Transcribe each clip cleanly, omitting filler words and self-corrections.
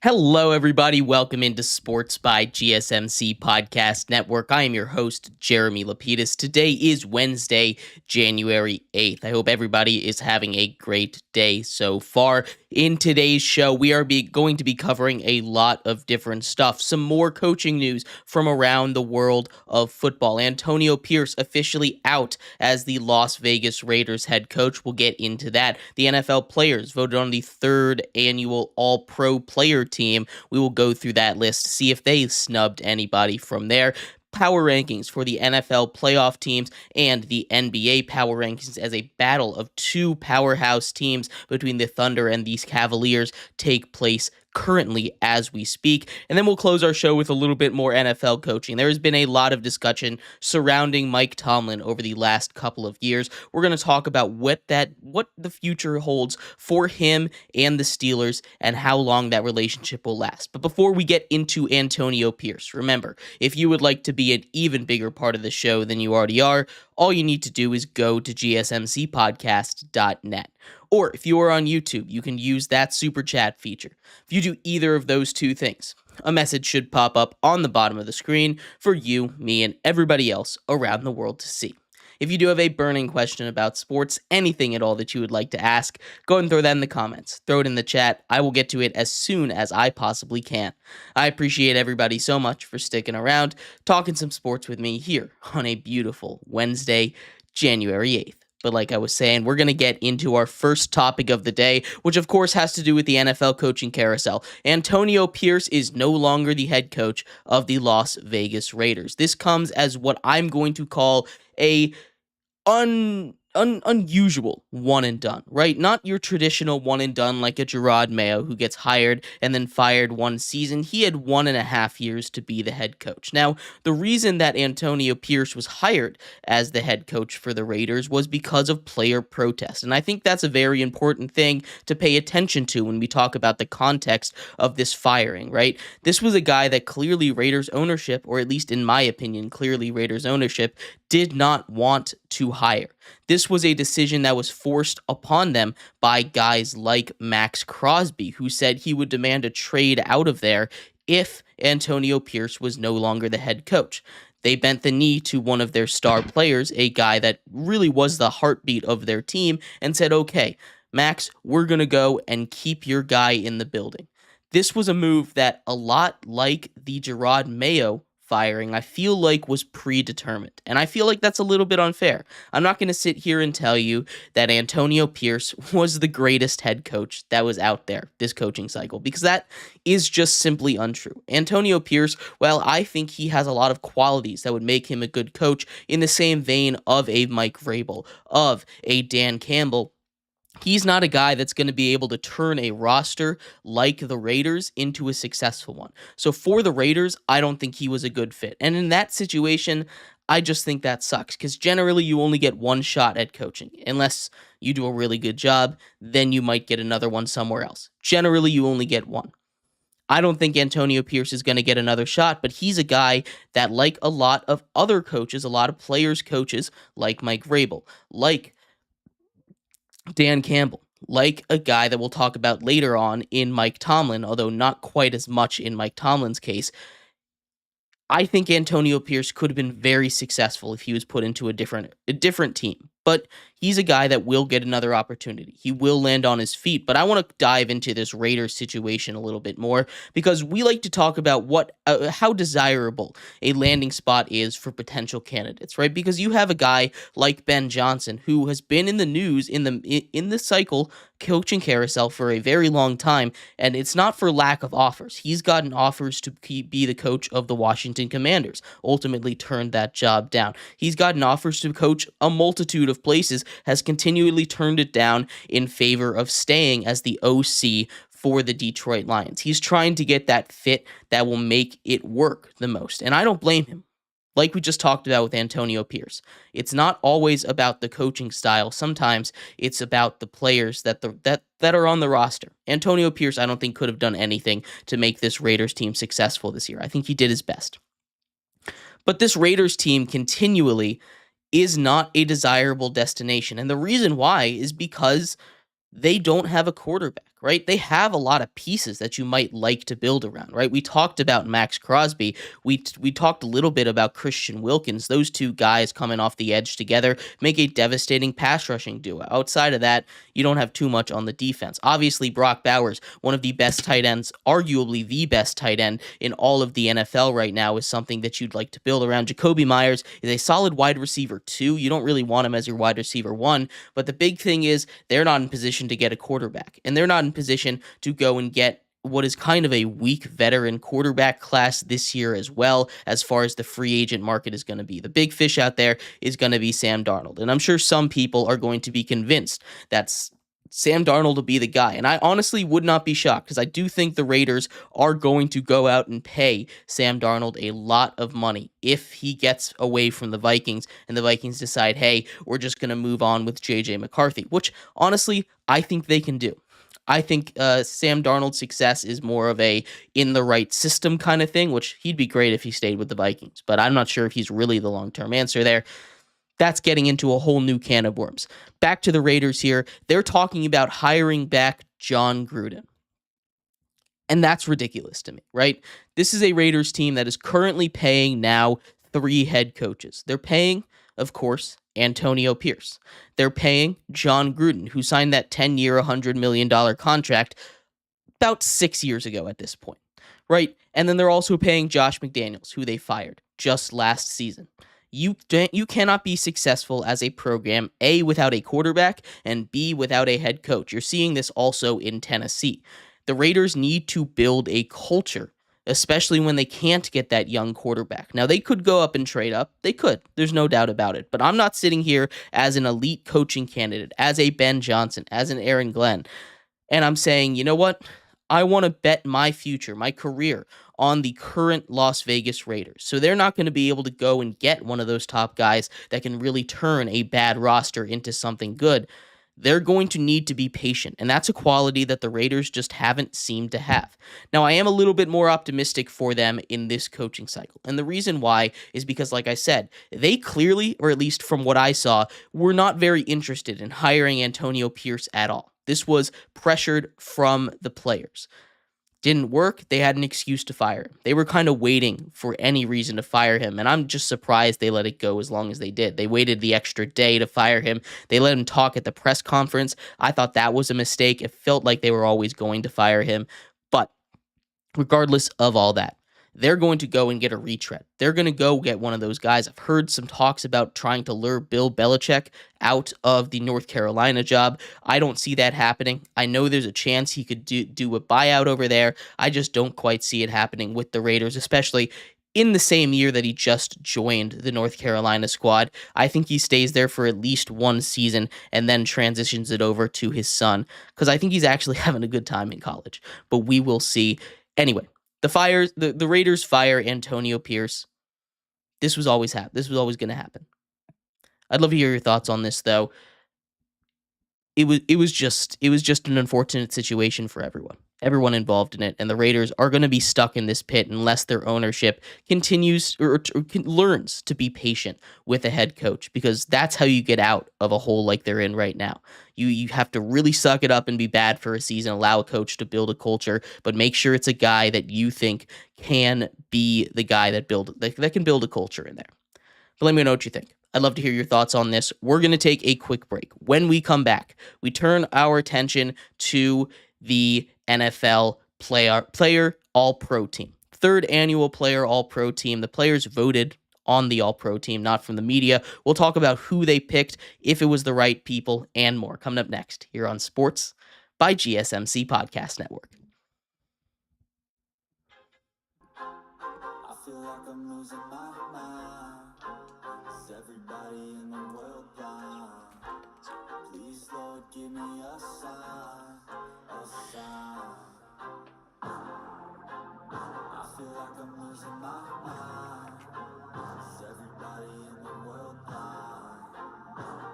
Hello, everybody. Welcome into Sports by GSMC Podcast Network. I am your host, Jeremy Lapidus. Today is Wednesday, January 8th. I hope everybody is having a great day so far. In today's show, we are going to be covering a lot of different stuff. Some more coaching news from around the world of football. Antonio Pierce officially out as the Las Vegas Raiders head coach. We'll get into that. The NFL players voted on the third annual All-Pro player team. We will go through that list, see if they snubbed anybody from there. Power rankings for the NFL playoff teams and the NBA power rankings as a battle of two powerhouse teams between the Thunder and these Cavaliers take place currently as we speak. And then we'll close our show with a little bit more NFL coaching. There has been a lot of discussion surrounding Mike Tomlin over the last couple of years. We're going to talk about what the future holds for him and the Steelers and how long that relationship will last. But before we get into Antonio Pierce, remember, if you would like to be an even bigger part of the show than you already are, all you need to do is go to gsmcpodcast.net. Or if you are on YouTube, you can use that super chat feature. If you do either of those two things, a message should pop up on the bottom of the screen for you, me, and everybody else around the world to see. If you do have a burning question about sports, anything at all that you would like to ask, go ahead and throw that in the comments. Throw it in the chat. I will get to it as soon as I possibly can. I appreciate everybody so much for sticking around, talking some sports with me here on a beautiful Wednesday, January 8th. But like I was saying, we're going to get into our first topic of the day, which of course has to do with the NFL coaching carousel. Antonio Pierce is no longer the head coach of the Las Vegas Raiders. This comes as what I'm going to call a unusual one and done, right? Not your traditional one and done like a Jeremy Mayo who gets hired and then fired one season. He had 1.5 years to be the head coach. Now, the reason that Antonio Pierce was hired as the head coach for the Raiders was because of player protest. And I think that's a very important thing to pay attention to when we talk about the context of this firing, right? This was a guy that clearly Raiders ownership, or at least in my opinion, clearly Raiders ownership, did not want to hire. This was a decision that was forced upon them by guys like Max Crosby, who said he would demand a trade out of there if Antonio Pierce was no longer the head coach. They bent the knee to one of their star players, a guy that really was the heartbeat of their team, and said, okay, Max, we're going to go and keep your guy in the building. This was a move that, a lot like the Jeremy Mayo firing, I feel like was predetermined. And I feel like that's a little bit unfair. I'm not going to sit here and tell you that Antonio Pierce was the greatest head coach that was out there this coaching cycle, because that is just simply untrue. Antonio Pierce, well, I think he has a lot of qualities that would make him a good coach in the same vein of a Mike Vrabel, of a Dan Campbell. He's not a guy that's going to be able to turn a roster like the Raiders into a successful one. So for the Raiders, I don't think he was a good fit. And in that situation, I just think that sucks, because generally you only get one shot at coaching. Unless you do a really good job, then you might get another one somewhere else. Generally, you only get one. I don't think Antonio Pierce is going to get another shot, but he's a guy that, like a lot of other coaches, a lot of players' coaches, like Mike Vrabel, like Dan Campbell, like a guy that we'll talk about later on in Mike Tomlin, although not quite as much in Mike Tomlin's case, I think Antonio Pierce could have been very successful if he was put into a different team. But he's a guy that will get another opportunity. He will land on his feet. But I want to dive into this Raiders situation a little bit more, because we like to talk about how desirable a landing spot is for potential candidates, right? Because you have a guy like Ben Johnson, who has been in the news in the cycle coaching carousel for a very long time, and it's not for lack of offers. He's gotten offers to be the coach of the Washington Commanders, ultimately turned that job down. He's gotten offers to coach a multitude of places, has continually turned it down in favor of staying as the OC for the Detroit Lions. He's trying to get that fit that will make it work the most, and I don't blame him. Like we just talked about with Antonio Pierce, it's not always about the coaching style. Sometimes it's about the players that are on the roster. Antonio Pierce, I don't think, could have done anything to make this Raiders team successful this year. I think he did his best. But this Raiders team continually is not a desirable destination. And the reason why is because they don't have a quarterback. right? They have a lot of pieces that you might like to build around, right? We talked about Max Crosby. We talked a little bit about Christian Wilkins. Those two guys coming off the edge together make a devastating pass rushing duo. Outside of that, you don't have too much on the defense. Obviously, Brock Bowers, one of the best tight ends, arguably the best tight end in all of the NFL right now, is something that you'd like to build around. Jacoby Myers is a solid wide receiver 2. You don't really want him as your wide receiver 1, but the big thing is they're not in position to get a quarterback, and they're not in position to go and get what is kind of a weak veteran quarterback class this year as well, as far as the free agent market is going to be. The big fish out there is going to be Sam Darnold, and I'm sure some people are going to be convinced that's Sam Darnold to be the guy. And I honestly would not be shocked, because I do think the Raiders are going to go out and pay Sam Darnold a lot of money if he gets away from the Vikings and the Vikings decide, hey, we're just going to move on with J.J. McCarthy, which honestly I think they can do. I think Sam Darnold's success is more of a in the right system kind of thing, which he'd be great if he stayed with the Vikings, but I'm not sure if he's really the long-term answer there. That's getting into a whole new can of worms. Back to the Raiders here. They're talking about hiring back John Gruden. And that's ridiculous to me, right? This is a Raiders team that is currently paying now 3 head coaches. They're paying, of course, Antonio Pierce. They're paying John Gruden, who signed that 10-year, $100 million contract about 6 years ago at this point, right? And then they're also paying Josh McDaniels, who they fired just last season. You cannot be successful as a program, A, without a quarterback, and B, without a head coach. You're seeing this also in Tennessee. The Raiders need to build a culture, especially when they can't get that young quarterback. Now, they could go up and trade up. They could. There's no doubt about it. But I'm not sitting here as an elite coaching candidate, as a Ben Johnson, as an Aaron Glenn, and I'm saying, you know what? I want to bet my future, my career, on the current Las Vegas Raiders. So they're not going to be able to go and get one of those top guys that can really turn a bad roster into something good. They're going to need to be patient, and that's a quality that the Raiders just haven't seemed to have. Now, I am a little bit more optimistic for them in this coaching cycle, and the reason why is because, like I said, they clearly, or at least from what I saw, were not very interested in hiring Antonio Pierce at all. This was pressured from the players. Didn't work, they had an excuse to fire him. They were kind of waiting for any reason to fire him, and I'm just surprised they let it go as long as they did. They waited the extra day to fire him. They let him talk at the press conference. I thought that was a mistake. It felt like they were always going to fire him, but regardless of all that, they're going to go and get a retread. They're going to go get one of those guys. I've heard some talks about trying to lure Bill Belichick out of the North Carolina job. I don't see that happening. I know there's a chance he could do a buyout over there. I just don't quite see it happening with the Raiders, especially in the same year that he just joined the North Carolina squad. I think he stays there for at least one season and then transitions it over to his son, because I think he's actually having a good time in college. But we will see. Anyway, the Raiders fire Antonio Pierce. This was always going to happen. I'd love to hear your thoughts on this, though. It was just an unfortunate situation for everyone involved in it, and the Raiders are going to be stuck in this pit unless their ownership continues or learns to be patient with a head coach, because that's how you get out of a hole like they're in right now. You have to really suck it up and be bad for a season, allow a coach to build a culture, but make sure it's a guy that you think can be the guy that can build a culture in there. But let me know what you think. I'd love to hear your thoughts on this. We're going to take a quick break. When we come back, we turn our attention to the NFL player All-Pro team. 3rd annual player All-Pro team. The players voted on the All-Pro team, not from the media. We'll talk about who they picked, if it was the right people, and more. Coming up next here on Sports by GSMC Podcast Network. I feel like I'm losing my mind. Is everybody in the world blind? Please, Lord, give me a sign, a sign. I feel like I'm losing my mind. Is everybody in the world blind?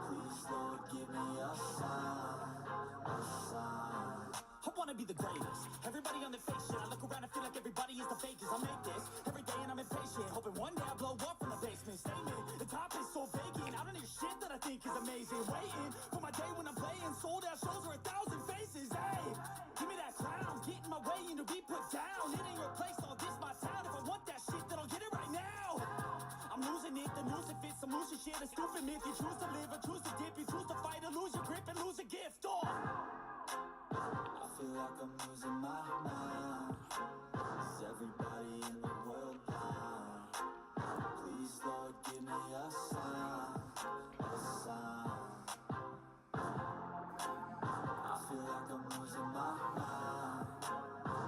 Please, Lord, give me a sign, a sign. I wanna be the greatest. Everybody on the fake shit. I look around and feel like everybody is the fakest. I make this every day and I'm impatient, hoping one day I blow up from the basement. Statement, the top is so vacant. I don't hear shit that I think week is amazing. Waiting for my day when I'm playing. Sold out shows for 1,000 faces. Hey, give me that crown. Get in my way and to be put down. It ain't your place, all this my town. If I want that shit, then I'll get it right now. I'm losing it, the news it fits. I'm losing shit, a stupid myth. You choose to live or choose to dip. You choose to fight or lose your grip and lose a gift. Oh. I feel like I'm losing my mind. Is everybody in the world blind? Please, Lord, give me a sign, a sign. I feel like I'm losing my mind.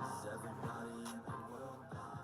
Is everybody in the world blind?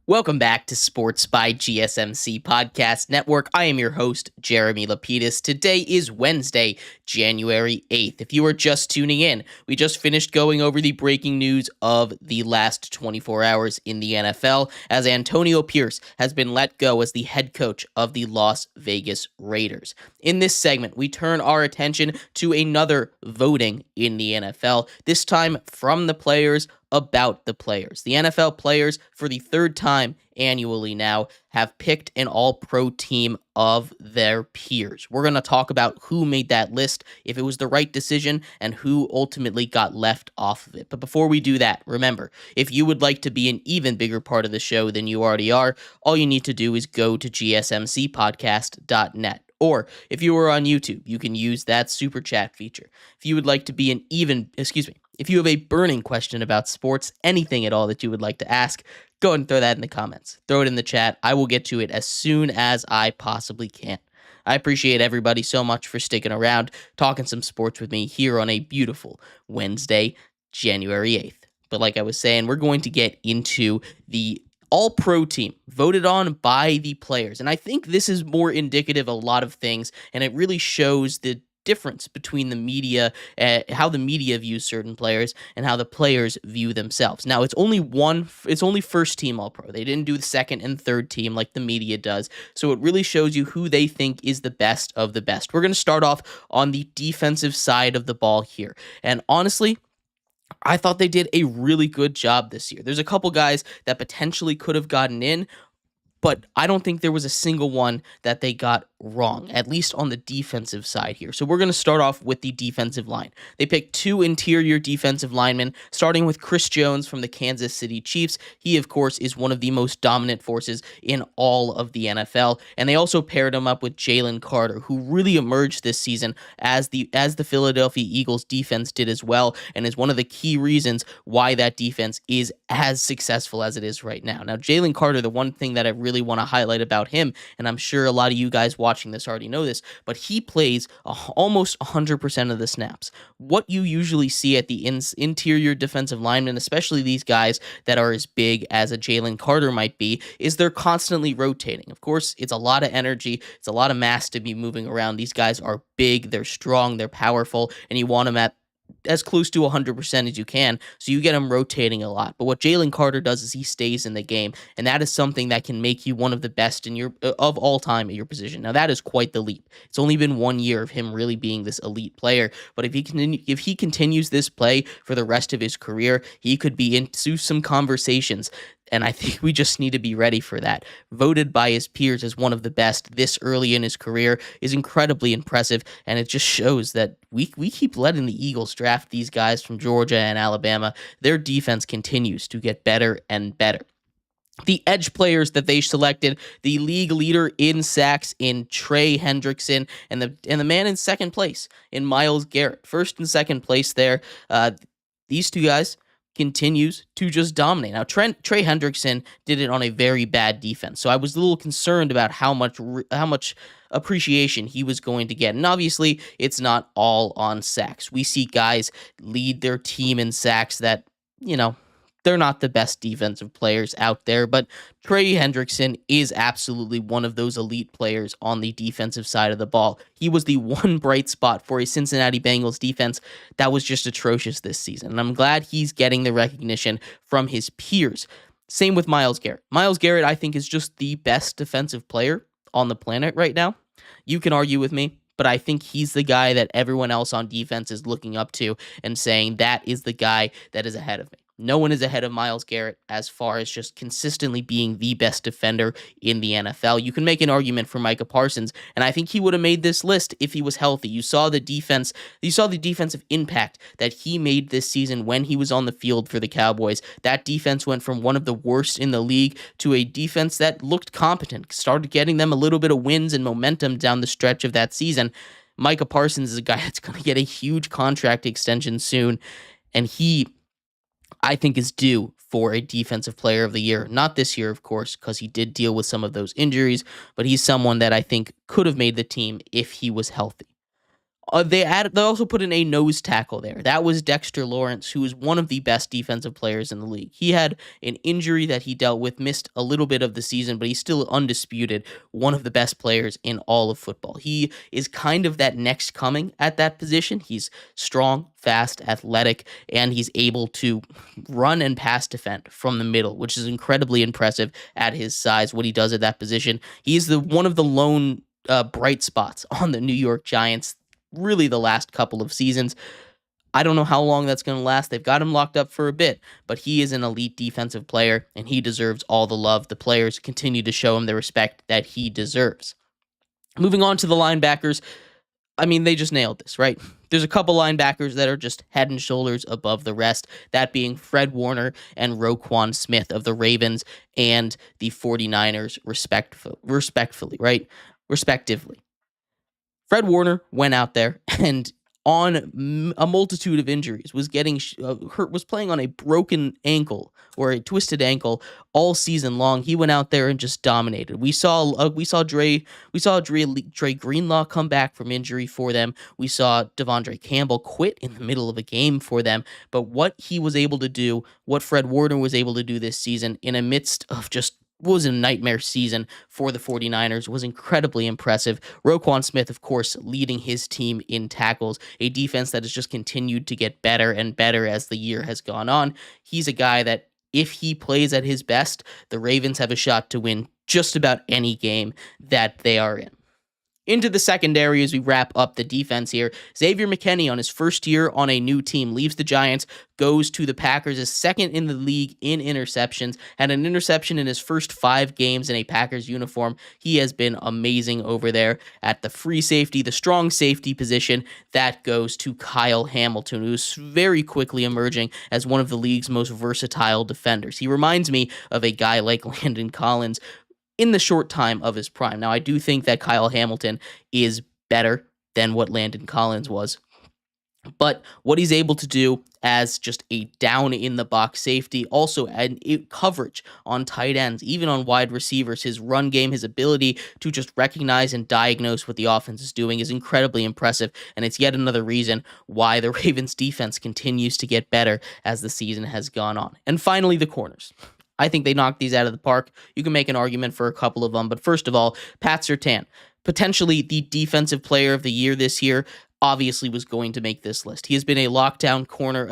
Welcome back to Sports by GSMC Podcast Network. I am your host, Jeremy Lapidus. Today is Wednesday, January 8th. If you are just tuning in, we just finished going over the breaking news of the last 24 hours in the NFL as Antonio Pierce has been let go as the head coach of the Las Vegas Raiders. In this segment, we turn our attention to another voting in the NFL, this time from the players about the players. The NFL players, for the third time annually now, have picked an all-pro team of their peers. We're going to talk about who made that list, if it was the right decision, and who ultimately got left off of it. But before we do that, remember, if you would like to be an even bigger part of the show than you already are, all you need to do is go to gsmcpodcast.net. Or if you are on YouTube, you can use that super chat feature. If you would like to be if you have a burning question about sports, anything at all that you would like to ask, go ahead and throw that in the comments. Throw it in the chat. I will get to it as soon as I possibly can. I appreciate everybody so much for sticking around, talking some sports with me here on a beautiful Wednesday, January 8th. But like I was saying, we're going to get into the all-pro team voted on by the players. And I think this is more indicative of a lot of things, and it really shows the difference between the media, how the media views certain players and how the players view themselves. Now, it's only first team all-pro. They didn't do the second and third team like the media does. So it really shows you who they think is the best of the best. We're going to start off on the defensive side of the ball here. And honestly, I thought they did a really good job this year. There's a couple guys that potentially could have gotten in, but I don't think there was a single one that they got wrong, at least on the defensive side here. So we're going to start off with the defensive line. They picked two interior defensive linemen, starting with Chris Jones from the Kansas City Chiefs. He, of course, is one of the most dominant forces in all of the NFL. And they also paired him up with Jalen Carter, who really emerged this season as the Philadelphia Eagles defense did as well, and is one of the key reasons why that defense is as successful as it is right now. Now, Jalen Carter, the one thing that I really want to highlight about him, and I'm sure a lot of you guys watching this already know this, but he plays almost 100% of the snaps. What you usually see at the interior defensive linemen, especially these guys that are as big as a Jalen Carter might be, is they're constantly rotating. Of course, it's a lot of energy, it's a lot of mass to be moving around. These guys are big, they're strong, they're powerful, and you want them at as close to 100% as you can, so you get him rotating a lot. But what Jalen Carter does is he stays in the game, and that is something that can make you one of the best in your of all time at your position. Now, that is quite the leap. It's only been 1 year of him really being this elite player, but if he continues this play for the rest of his career, he could be into some conversations. And I think we just need to be ready for that. Voted by his peers as one of the best this early in his career is incredibly impressive, and it just shows that we keep letting the Eagles draft these guys from Georgia and Alabama. Their defense continues to get better and better. The edge players that they selected, the league leader in sacks in Trey Hendrickson, and the man in second place in Myles Garrett. First and second place there. These two guys continues to just dominate. Now, Trey Hendrickson did it on a very bad defense, so I was a little concerned about how much appreciation he was going to get. And obviously, it's not all on sacks. We see guys lead their team in sacks that, they're not the best defensive players out there, but Trey Hendrickson is absolutely one of those elite players on the defensive side of the ball. He was the one bright spot for a Cincinnati Bengals defense that was just atrocious this season, and I'm glad he's getting the recognition from his peers. Same with Myles Garrett. Myles Garrett, I think, is just the best defensive player on the planet right now. You can argue with me, but I think he's the guy that everyone else on defense is looking up to and saying that is the guy that is ahead of me. No one is ahead of Myles Garrett as far as just consistently being the best defender in the NFL. You can make an argument for Micah Parsons, and I think he would have made this list if he was healthy. You saw the defensive impact that he made this season when he was on the field for the Cowboys. That defense went from one of the worst in the league to a defense that looked competent, started getting them a little bit of wins and momentum down the stretch of that season. Micah Parsons is a guy that's going to get a huge contract extension soon, and I think, is due for a defensive player of the year. Not this year, of course, because he did deal with some of those injuries, but he's someone that I think could have made the team if he was healthy. They also put in a nose tackle there. That was Dexter Lawrence, who is one of the best defensive players in the league. He had an injury that he dealt with, missed a little bit of the season, but he's still undisputed one of the best players in all of football. He is kind of that next coming at that position. He's strong, fast, athletic, and he's able to run and pass defend from the middle, which is incredibly impressive at his size, what he does at that position. He's one of the lone bright spots on the New York Giants, really the last couple of seasons. I don't know how long that's going to last. They've got him locked up for a bit, but he is an elite defensive player, and he deserves all the love. The players continue to show him the respect that he deserves. Moving on to the linebackers, I mean, they just nailed this, right? There's a couple linebackers that are just head and shoulders above the rest, that being Fred Warner and Roquan Smith of the Ravens and the 49ers, respectively. Fred Warner went out there and on a multitude of injuries was getting hurt, was playing on a broken ankle or a twisted ankle all season long. He went out there and just dominated. We saw Dre Greenlaw come back from injury for them. We saw Devondre Campbell quit in the middle of a game for them. But what he was able to do, what Fred Warner was able to do this season in a midst of just was a nightmare season for the 49ers, was incredibly impressive. Roquan Smith, of course, leading his team in tackles, a defense that has just continued to get better and better as the year has gone on. He's a guy that, if he plays at his best, the Ravens have a shot to win just about any game that they are in. Into the secondary as we wrap up the defense here. Xavier McKinney, on his first year on a new team, leaves the Giants, goes to the Packers, is second in the league in interceptions, had an interception in his first 5 games in a Packers uniform. He has been amazing over there at the free safety, the strong safety position. That goes to Kyle Hamilton, who's very quickly emerging as one of the league's most versatile defenders. He reminds me of a guy like Landon Collins in the short time of his prime. Now, I do think that Kyle Hamilton is better than what Landon Collins was, but what he's able to do as just a down-in-the-box safety, also coverage on tight ends, even on wide receivers, his run game, his ability to just recognize and diagnose what the offense is doing is incredibly impressive, and it's yet another reason why the Ravens' defense continues to get better as the season has gone on. And finally, the corners. I think they knocked these out of the park. You can make an argument for a couple of them, but first of all, Pat Surtain, potentially the defensive player of the year this year, obviously was going to make this list. He has been a lockdown corner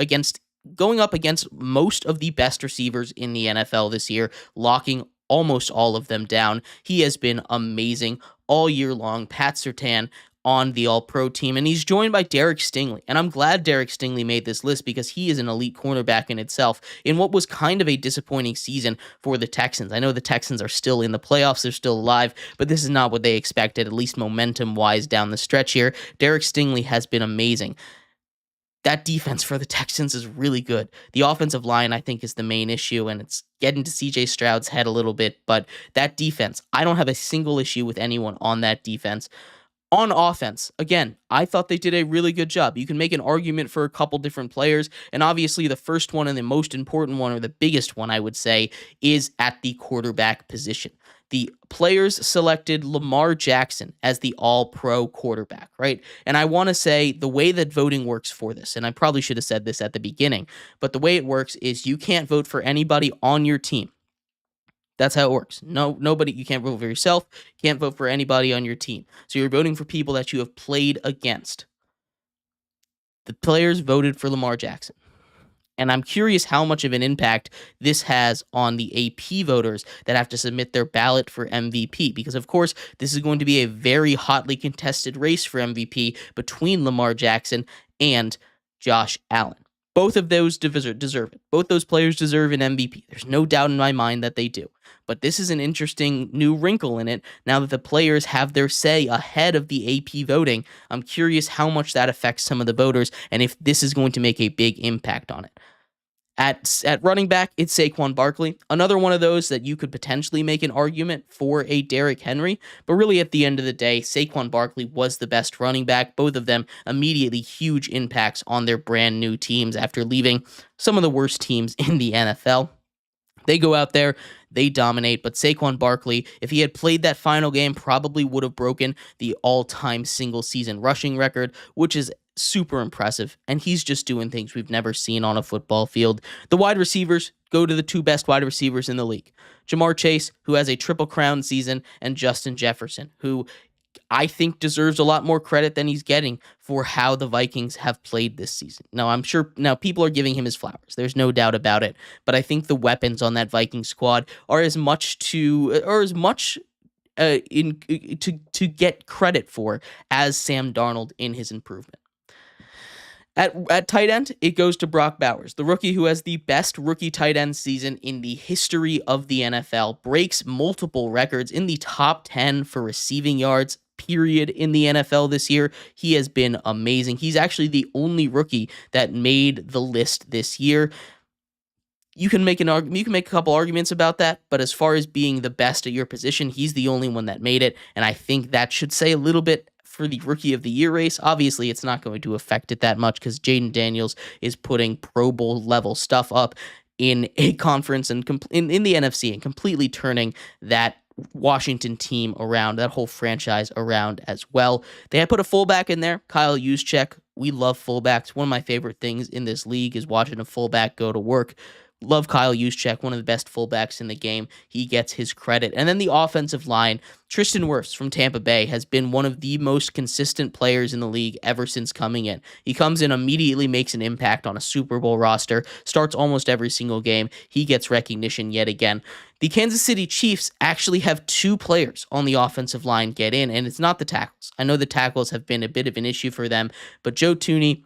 going up against most of the best receivers in the NFL this year, locking almost all of them down. He has been amazing all year long. Pat Surtain on the All-Pro team, and he's joined by Derek Stingley. And I'm glad Derek Stingley made this list because he is an elite cornerback in itself in what was kind of a disappointing season for the Texans. I know the Texans are still in the playoffs, they're still alive, but this is not what they expected, at least momentum-wise down the stretch here. Derek Stingley has been amazing. That defense for the Texans is really good. The offensive line, I think, is the main issue, and it's getting to CJ Stroud's head a little bit, but that defense, I don't have a single issue with anyone on that defense. On offense, again, I thought they did a really good job. You can make an argument for a couple different players, and obviously the first one and the most important one, or the biggest one, I would say, is at the quarterback position. The players selected Lamar Jackson as the all-pro quarterback, right? And I want to say the way that voting works for this, and I probably should have said this at the beginning, but the way it works is you can't vote for anybody on your team. That's how it works. Nobody, you can't vote for yourself, can't vote for anybody on your team. So you're voting for people that you have played against. The players voted for Lamar Jackson. And I'm curious how much of an impact this has on the AP voters that have to submit their ballot for MVP. Because, of course, this is going to be a very hotly contested race for MVP between Lamar Jackson and Josh Allen. Both of those deserve it. Both those players deserve an MVP. There's no doubt in my mind that they do. But this is an interesting new wrinkle in it now that the players have their say ahead of the AP voting. I'm curious how much that affects some of the voters and if this is going to make a big impact on it. At running back, it's Saquon Barkley, another one of those that you could potentially make an argument for a Derrick Henry, but really at the end of the day, Saquon Barkley was the best running back. Both of them immediately huge impacts on their brand new teams after leaving some of the worst teams in the NFL. They go out there, they dominate, but Saquon Barkley, if he had played that final game, probably would have broken the all-time single-season rushing record, which is super impressive, and he's just doing things we've never seen on a football field. The wide receivers go to the two best wide receivers in the league. Jamar Chase, who has a triple crown season, and Justin Jefferson, who I think deserves a lot more credit than he's getting for how the Vikings have played this season. Now, I'm sure now people are giving him his flowers. There's no doubt about it. But I think the weapons on that Viking squad are as much to get credit for as Sam Darnold in his improvement. At tight end, it goes to Brock Bowers, the rookie who has the best rookie tight end season in the history of the NFL, breaks multiple records in the top 10 for receiving yards, period, in the NFL this year. He has been amazing. He's actually the only rookie that made the list this year. You can make a couple arguments about that, but as far as being the best at your position, he's the only one that made it, and I think that should say a little bit for the Rookie of the Year race. Obviously, it's not going to affect it that much because Jaden Daniels is putting Pro Bowl level stuff up in a conference and in the NFC and completely turning that Washington team around, that whole franchise around as well. They had put a fullback in there, Kyle Juszczyk. We love fullbacks. One of my favorite things in this league is watching a fullback go to work. Love Kyle Juszczyk, one of the best fullbacks in the game. He gets his credit. And then the offensive line, Tristan Wirfs from Tampa Bay has been one of the most consistent players in the league ever since coming in. He comes in, immediately makes an impact on a Super Bowl roster, starts almost every single game. He gets recognition yet again. The Kansas City Chiefs actually have two players on the offensive line get in, and it's not the tackles. I know the tackles have been a bit of an issue for them, but Joe Thuney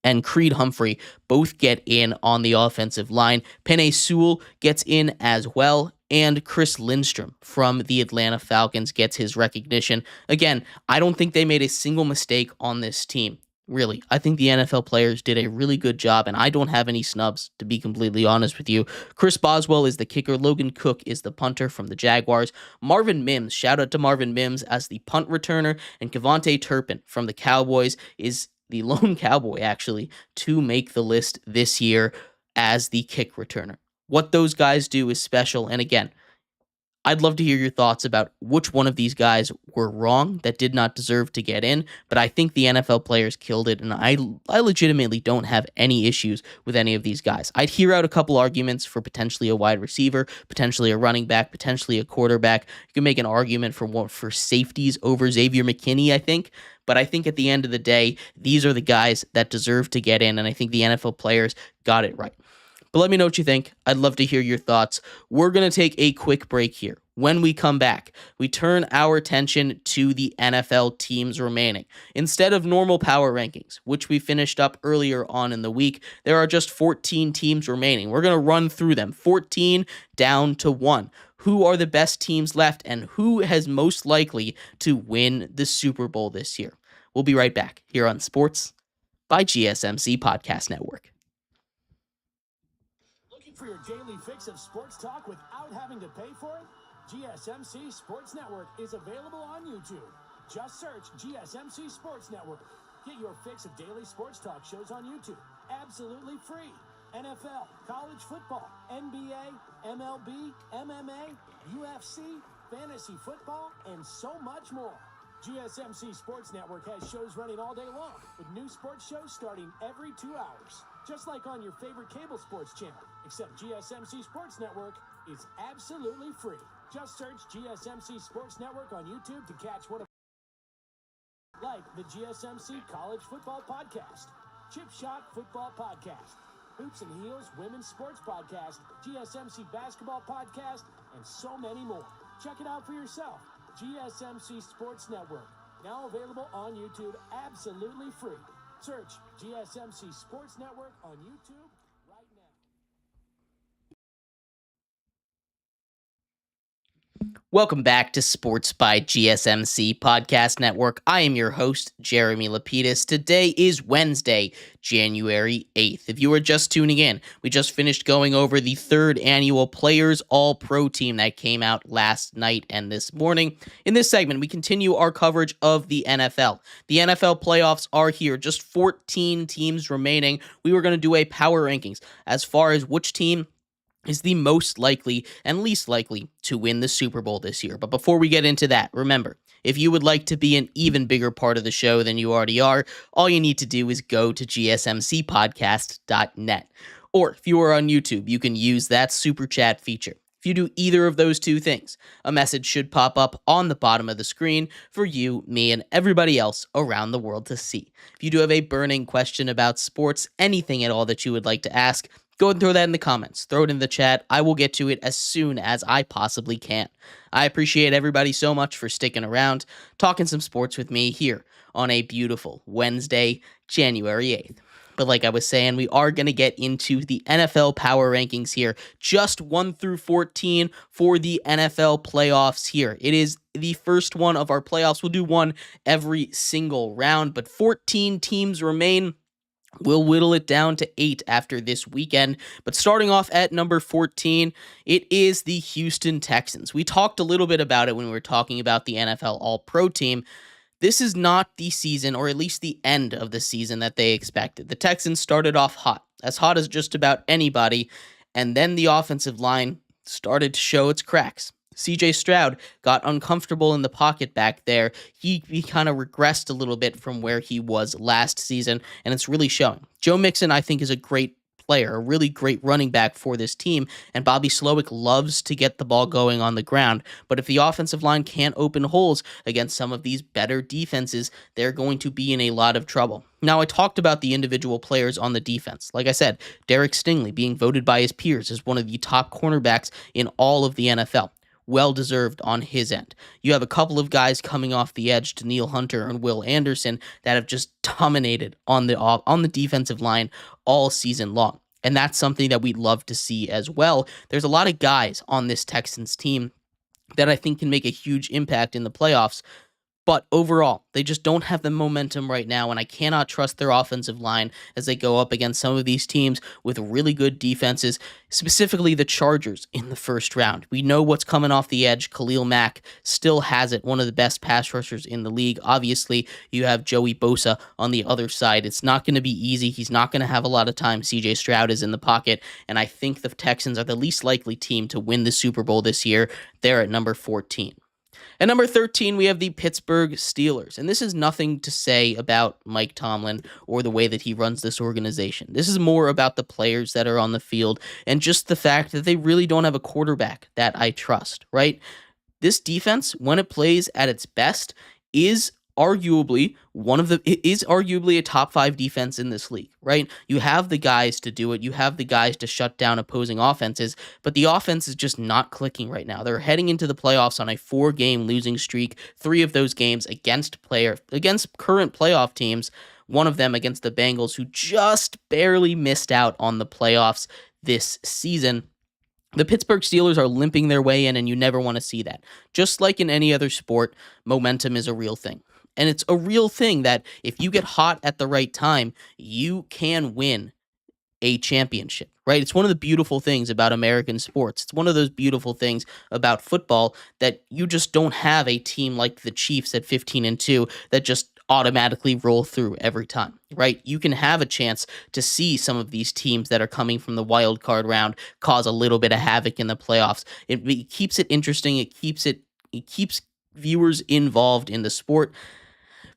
and Creed Humphrey both get in on the offensive line. Penei Sewell gets in as well, and Chris Lindstrom from the Atlanta Falcons gets his recognition. Again, I don't think they made a single mistake on this team. Really, I think the NFL players did a really good job, and I don't have any snubs, to be completely honest with you. Chris Boswell is the kicker. Logan Cook is the punter from the Jaguars. Marvin Mims, shout out to Marvin Mims as the punt returner, and Kevontae Turpin from the Cowboys is the lone Cowboy, actually, to make the list this year as the kick returner. What those guys do is special, and again, I'd love to hear your thoughts about which one of these guys were wrong that did not deserve to get in, but I think the NFL players killed it, and I legitimately don't have any issues with any of these guys. I'd hear out a couple arguments for potentially a wide receiver, potentially a running back, potentially a quarterback. You can make an argument for safeties over Xavier McKinney, I think, but I think at the end of the day, these are the guys that deserve to get in, and I think the NFL players got it right. But let me know what you think. I'd love to hear your thoughts. We're going to take a quick break here. When we come back, we turn our attention to the NFL teams remaining. Instead of normal power rankings, which we finished up earlier on in the week, there are just 14 teams remaining. We're going to run through them, 14 down to 1. Who are the best teams left and who has most likely to win the Super Bowl this year? We'll be right back here on Sports by GSMC Podcast Network. For your daily fix of sports talk without having to pay for it? GSMC Sports Network is available on YouTube. Just search GSMC Sports Network. Get your fix of daily sports talk shows on YouTube. Absolutely free. NFL, college football, NBA, MLB, MMA, UFC, fantasy football, and so much more. GSMC Sports Network has shows running all day long, with new sports shows starting every 2 hours. Just like on your favorite cable sports channel, except GSMC Sports Network is absolutely free. Just search GSMC Sports Network on YouTube to catch one of like the GSMC College Football Podcast, Chip Shot Football Podcast, Hoops and Heels Women's Sports Podcast, GSMC Basketball Podcast, and so many more. Check it out for yourself. GSMC Sports Network, now available on YouTube absolutely free. Search GSMC Sports Network on YouTube right now. Welcome back to Sports by GSMC Podcast Network. I am your host, Jeremy Lapidus. Today is Wednesday, January 8th. If you are just tuning in, we just finished going over the third annual Players All-Pro team that came out last night and this morning. In this segment, we continue our coverage of the NFL. The NFL playoffs are here, just 14 teams remaining. We were going to do a power rankings as far as which team is the most likely and least likely to win the Super Bowl this year. But before we get into that, remember, if you would like to be an even bigger part of the show than you already are, all you need to do is go to gsmcpodcast.net. Or if you are on YouTube, you can use that super chat feature. If you do either of those two things, a message should pop up on the bottom of the screen for you, me, and everybody else around the world to see. If you do have a burning question about sports, anything at all that you would like to ask, go ahead and throw that in the comments. Throw it in the chat. I will get to it as soon as I possibly can. I appreciate everybody so much for sticking around, talking some sports with me here on a beautiful Wednesday, January 8th. But like I was saying, we are going to get into the NFL power rankings here. Just 1 through 14 for the NFL playoffs here. It is the first one of our playoffs. We'll do one every single round, but 14 teams remain. We'll whittle it down to 8 after this weekend. But starting off at number 14, it is the Houston Texans. We talked a little bit about it when we were talking about the NFL All-Pro team. This is not the season, or at least the end of the season that they expected. The Texans started off hot as just about anybody, and then the offensive line started to show its cracks. CJ Stroud got uncomfortable in the pocket back there. He kind of regressed a little bit from where he was last season, and it's really showing. Joe Mixon, I think, is a great player, a really great running back for this team, and Bobby Slowick loves to get the ball going on the ground, but if the offensive line can't open holes against some of these better defenses, they're going to be in a lot of trouble. Now, I talked about the individual players on the defense. Like I said, Derek Stingley being voted by his peers as one of the top cornerbacks in all of the NFL. Well-deserved on his end. You have a couple of guys coming off the edge, Danielle Hunter and Will Anderson, that have just dominated on the defensive line all season long. And that's something that we'd love to see as well. There's a lot of guys on this Texans team that I think can make a huge impact in the playoffs. But overall, they just don't have the momentum right now, and I cannot trust their offensive line as they go up against some of these teams with really good defenses, specifically the Chargers in the first round. We know what's coming off the edge. Khalil Mack still has it, one of the best pass rushers in the league. Obviously, you have Joey Bosa on the other side. It's not going to be easy. He's not going to have a lot of time. CJ Stroud is in the pocket, and I think the Texans are the least likely team to win the Super Bowl this year. They're at number 14. At number 13, we have the Pittsburgh Steelers, and this is nothing to say about Mike Tomlin or the way that he runs this organization. This is more about the players that are on the field and just the fact that they really don't have a quarterback that I trust, right? This defense, when it plays at its best, is arguably a top 5 defense in this league, right? You have the guys to do it. You have the guys to shut down opposing offenses, but the offense is just not clicking right now. They're heading into the playoffs on a 4-game losing streak, 3 of those games against current playoff teams, one of them against the Bengals, who just barely missed out on the playoffs this season. The Pittsburgh Steelers are limping their way in, and you never want to see that. Just like in any other sport, momentum is a real thing. And it's a real thing that if you get hot at the right time, you can win a championship, right? It's one of the beautiful things about American sports. It's one of those beautiful things about football that you just don't have a team like the Chiefs at 15-2 that just automatically roll through every time, right? You can have a chance to see some of these teams that are coming from the wild card round cause a little bit of havoc in the playoffs. It keeps it interesting. It keeps viewers involved in the sport.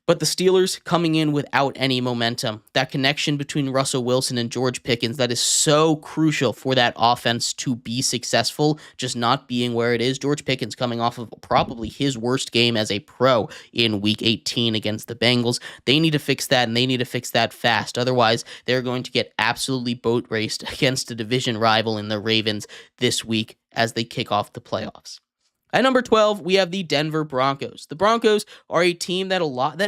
But the Steelers coming in without any momentum, that connection between Russell Wilson and George Pickens, that is so crucial for that offense to be successful, just not being where it is. George Pickens coming off of probably his worst game as a pro in Week 18 against the Bengals. They need to fix that, and they need to fix that fast. Otherwise, they're going to get absolutely boat raced against a division rival in the Ravens this week as they kick off the playoffs. At number 12, we have the Denver Broncos. The Broncos are a team that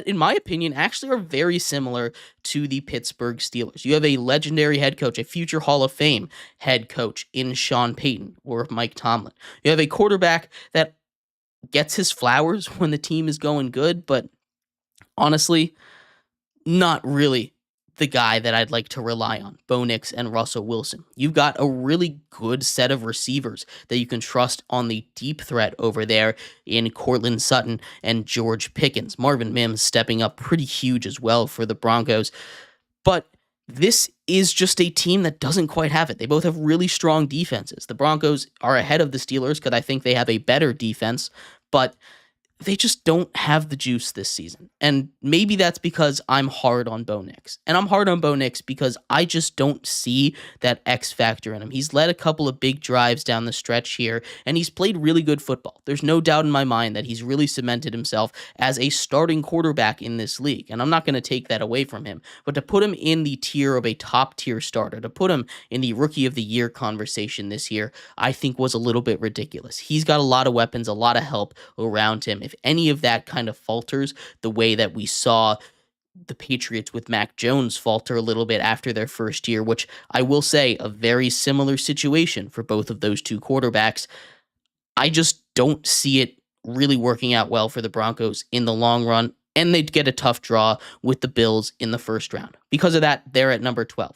in my opinion, actually are very similar to the Pittsburgh Steelers. You have a legendary head coach, a future Hall of Fame head coach in Sean Payton or Mike Tomlin. You have a quarterback that gets his flowers when the team is going good, but honestly, not really the guy that I'd like to rely on, Bo Nix and Russell Wilson. You've got a really good set of receivers that you can trust on the deep threat over there in Cortland Sutton and George Pickens. Marvin Mims stepping up pretty huge as well for the Broncos. But this is just a team that doesn't quite have it. They both have really strong defenses. The Broncos are ahead of the Steelers because I think they have a better defense, but they just don't have the juice this season. And maybe that's because I'm hard on Bo Nix. And I'm hard on Bo Nix because I just don't see that X factor in him. He's led a couple of big drives down the stretch here, and he's played really good football. There's no doubt in my mind that he's really cemented himself as a starting quarterback in this league. And I'm not going to take that away from him. But to put him in the tier of a top tier starter, to put him in the rookie of the year conversation this year, I think was a little bit ridiculous. He's got a lot of weapons, a lot of help around him. If any of that kind of falters the way that we saw the Patriots with Mac Jones falter a little bit after their first year, which I will say a very similar situation for both of those two quarterbacks, I just don't see it really working out well for the Broncos in the long run, and they'd get a tough draw with the Bills in the first round. Because of that, they're at number 12.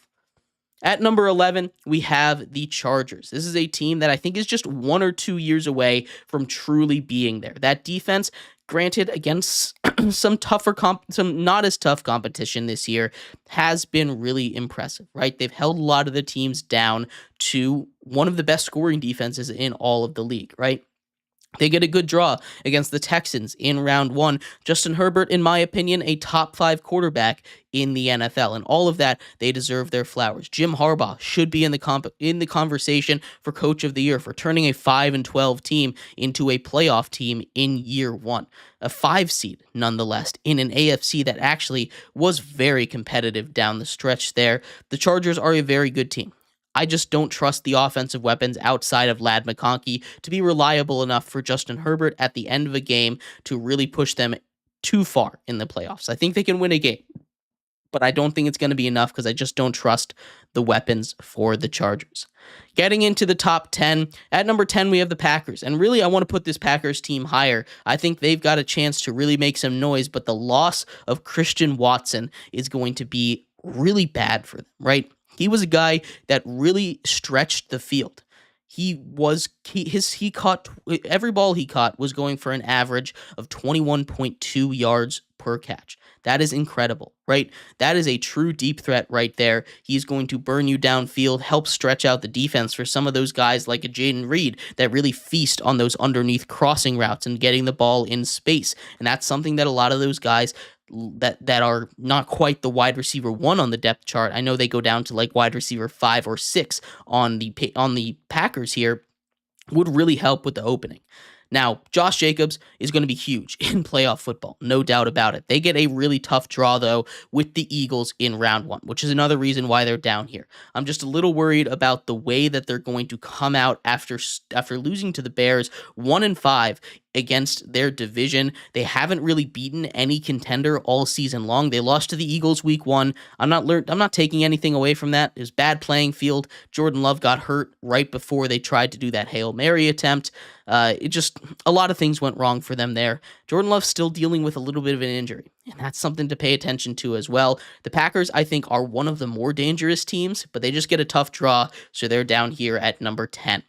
At number 11, we have the Chargers. This is a team that I think is just 1 or 2 years away from truly being there. That defense, granted, against some not as tough competition this year, has been really impressive, right? They've held a lot of the teams down to one of the best scoring defenses in all of the league, right? They get a good draw against the Texans in round 1. Justin Herbert, in my opinion, a top 5 quarterback in the NFL. And all of that, they deserve their flowers. Jim Harbaugh should be in the conversation for Coach of the Year for turning a 5-12 team into a playoff team in year 1. A 5 seed, nonetheless, in an AFC that actually was very competitive down the stretch there. The Chargers are a very good team. I just don't trust the offensive weapons outside of Ladd McConkey to be reliable enough for Justin Herbert at the end of a game to really push them too far in the playoffs. I think they can win a game, but I don't think it's going to be enough because I just don't trust the weapons for the Chargers. Getting into the top 10, at number 10, we have the Packers. And really, I want to put this Packers team higher. I think they've got a chance to really make some noise, but the loss of Christian Watson is going to be really bad for them, right? He was a guy that really stretched the field. He caught every ball he caught was going for an average of 21.2 yards per catch. That is incredible, right? That is a true deep threat right there. He's going to burn you downfield, help stretch out the defense for some of those guys like a Jaden Reed that really feast on those underneath crossing routes and getting the ball in space. And that's something that a lot of those guys that are not quite the wide receiver 1 on the depth chart. I know they go down to like wide receiver 5 or 6 on the Packers here, would really help with the opening. Now, Josh Jacobs is going to be huge in playoff football, no doubt about it. They get a really tough draw, though, with the Eagles in round 1, which is another reason why they're down here. I'm just a little worried about the way that they're going to come out after losing to the Bears 1-5 against their division. They haven't really beaten any contender all season long. They lost to the Eagles week 1. I'm not taking anything away from that. It was bad playing field. Jordan Love got hurt right before they tried to do that Hail Mary attempt. A lot of things went wrong for them there. Jordan Love's still dealing with a little bit of an injury, and that's something to pay attention to as well. The Packers, I think, are one of the more dangerous teams, but they just get a tough draw, so they're down here at number 10.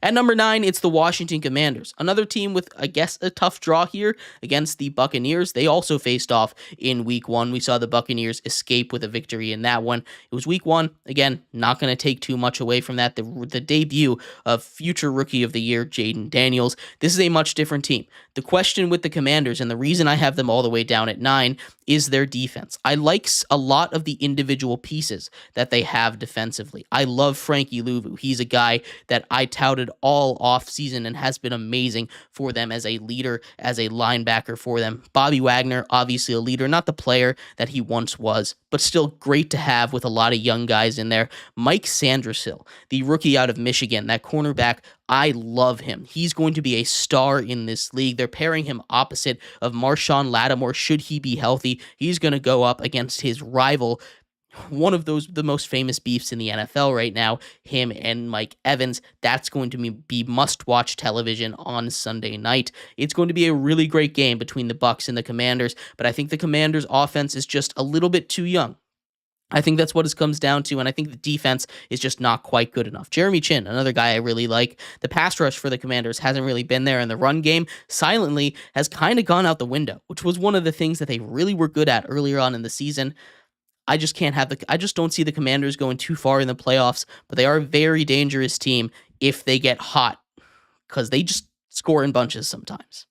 At number 9, it's the Washington Commanders. Another team with, I guess, a tough draw here against the Buccaneers. They also faced off in week 1. We saw the Buccaneers escape with a victory in that one. It was week 1. Again, not going to take too much away from that. The debut of future Rookie of the Year, Jaden Daniels. This is a much different team. The question with the Commanders, and the reason I have them all the way down at 9, is their defense. I like a lot of the individual pieces that they have defensively. I love Frankie Louvu. He's a guy that I touted all off season and has been amazing for them as a leader, as a linebacker for them. Bobby Wagner, obviously a leader, not the player that he once was, but still great to have with a lot of young guys in there. Mike Sandersill, the rookie out of Michigan, that cornerback, I love him. He's going to be a star in this league. They're pairing him opposite of Marshawn Lattimore. Should he be healthy, he's going to go up against his rival, one of the most famous beefs in the NFL right now, him and Mike Evans. That's going to be must-watch television on Sunday night. It's going to be a really great game between the Bucs and the Commanders, but I think the Commanders' offense is just a little bit too young. I think that's what it comes down to, and I think the defense is just not quite good enough. Jeremy Chin, another guy I really like. The pass rush for the Commanders hasn't really been there, and the run game silently has kind of gone out the window, which was one of the things that they really were good at earlier on in the season. I just don't see the Commanders going too far in the playoffs, but they are a very dangerous team if they get hot, because they just score in bunches sometimes.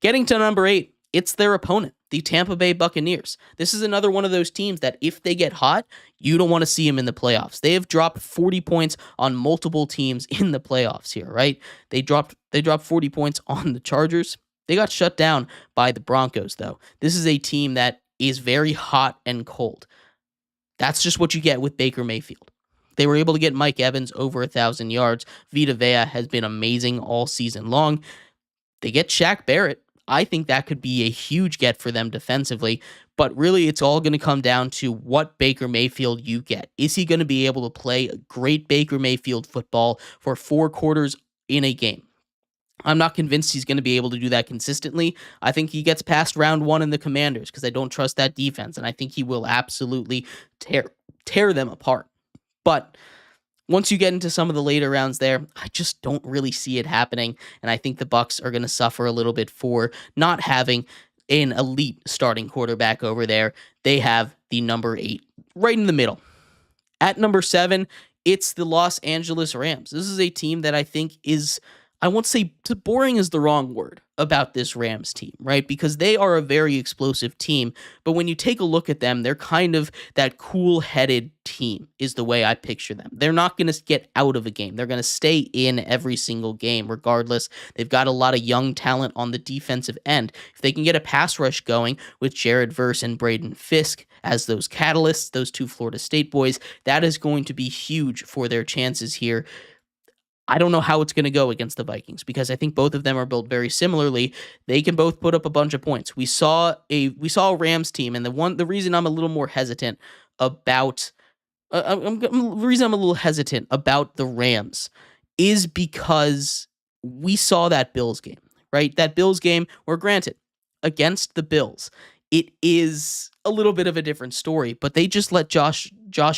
Getting to number 8, it's their opponent, the Tampa Bay Buccaneers. This is another one of those teams that if they get hot, you don't want to see them in the playoffs. They have dropped 40 points on multiple teams in the playoffs here, right? They dropped 40 points on the Chargers. They got shut down by the Broncos, though. This is a team that is very hot and cold. That's just what you get with Baker Mayfield. They were able to get Mike Evans over 1,000 yards. Vita Vea has been amazing all season long. They get Shaq Barrett. I think that could be a huge get for them defensively, but really it's all going to come down to what Baker Mayfield you get. Is he going to be able to play a great Baker Mayfield football for 4 quarters in a game? I'm not convinced he's going to be able to do that consistently. I think he gets past round 1 in the Commanders because I don't trust that defense, and I think he will absolutely tear them apart. But once you get into some of the later rounds there, I just don't really see it happening, and I think the Bucs are going to suffer a little bit for not having an elite starting quarterback over there. They have the number 8 right in the middle. At number 7, it's the Los Angeles Rams. This is a team that I think is, I won't say boring is the wrong word about this Rams team, right? Because they are a very explosive team, but when you take a look at them, they're kind of that cool-headed team is the way I picture them. They're not going to get out of a game. They're going to stay in every single game regardless. They've got a lot of young talent on the defensive end. If they can get a pass rush going with Jared Verse and Braden Fisk as those catalysts, those 2 Florida State boys, that is going to be huge for their chances here. I don't know how it's going to go against the Vikings because I think both of them are built very similarly. They can both put up a bunch of points. We saw a Rams team, and the reason I'm a little more hesitant about the Rams is because we saw that Bills game, right? That Bills game where, granted, against the Bills, it is a little bit of a different story, but they just let Josh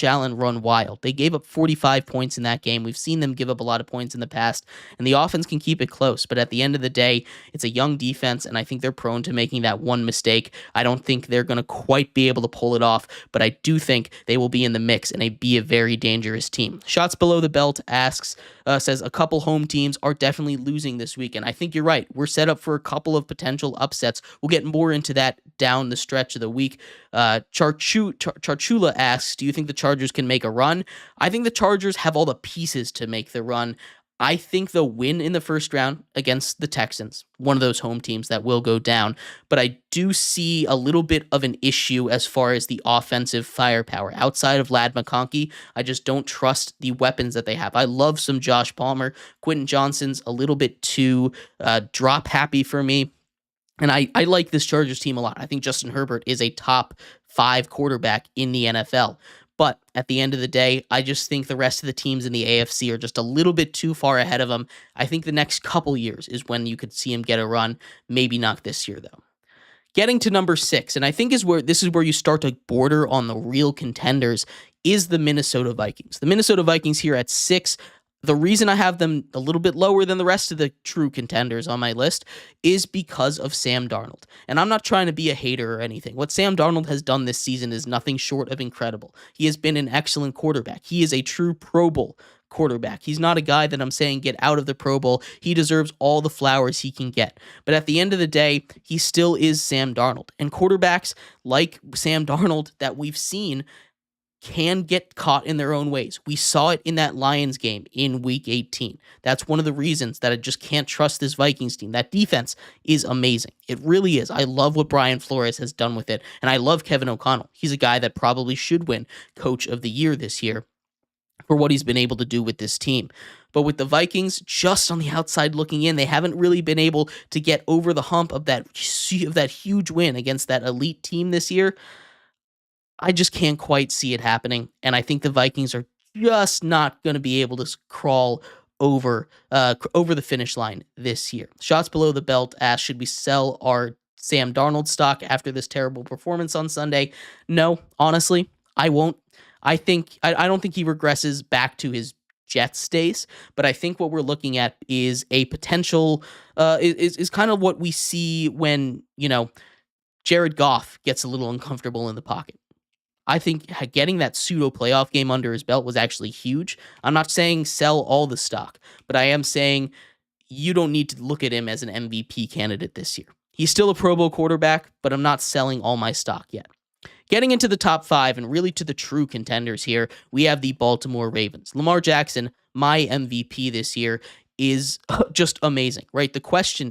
Allen run wild. They gave up 45 points in that game. We've seen them give up a lot of points in the past, and the offense can keep it close, but at the end of the day, it's a young defense, and I think they're prone to making that one mistake. I don't think they're going to quite be able to pull it off, but I do think they will be in the mix and be a very dangerous team. Shots Below the Belt says a couple home teams are definitely losing this weekend. I think you're right. We're set up for a couple of potential upsets. We'll get more into that down the stretch of the week. Charchula asks, do you think the Chargers can make a run? I think the Chargers have all the pieces to make the run. I think they'll win in the first round against the Texans, one of those home teams that will go down. But I do see a little bit of an issue as far as the offensive firepower. Outside of Ladd McConkey, I just don't trust the weapons that they have. I love some Josh Palmer. Quentin Johnson's a little bit too drop happy for me. And I like this Chargers team a lot. I think Justin Herbert is a top 5 quarterback in the NFL. But at the end of the day, I just think the rest of the teams in the AFC are just a little bit too far ahead of them. I think the next couple years is when you could see him get a run. Maybe not this year, though. Getting to number 6, and I think this is where you start to border on the real contenders, is the Minnesota Vikings. The Minnesota Vikings here at 6. The reason I have them a little bit lower than the rest of the true contenders on my list is because of Sam Darnold. And I'm not trying to be a hater or anything. What Sam Darnold has done this season is nothing short of incredible. He has been an excellent quarterback. He is a true Pro Bowl quarterback. He's not a guy that I'm saying get out of the Pro Bowl. He deserves all the flowers he can get. But at the end of the day, he still is Sam Darnold. And quarterbacks like Sam Darnold that we've seen, can get caught in their own ways. We saw it in that Lions game in week 18. That's one of the reasons that I just can't trust this Vikings team. That defense is amazing. It really is. I love what Brian Flores has done with it, and I love Kevin O'Connell. He's a guy that probably should win Coach of the Year this year for what he's been able to do with this team. But with the Vikings, just on the outside looking in, they haven't really been able to get over the hump of that huge win against that elite team this year. I just can't quite see it happening, and I think the Vikings are just not going to be able to crawl over the finish line this year. Shots Below the Belt asked, should we sell our Sam Darnold stock after this terrible performance on Sunday? No, honestly, I won't. I don't think he regresses back to his Jets days, but I think what we're looking at is a potential is kind of what we see when, Jared Goff gets a little uncomfortable in the pocket. I think getting that pseudo playoff game under his belt was actually huge. I'm not saying sell all the stock, but I am saying you don't need to look at him as an MVP candidate this year. He's still a Pro Bowl quarterback, but I'm not selling all my stock yet. Getting into the top 5 and really to the true contenders here, we have the Baltimore Ravens. Lamar Jackson, my MVP this year, is just amazing, right? The question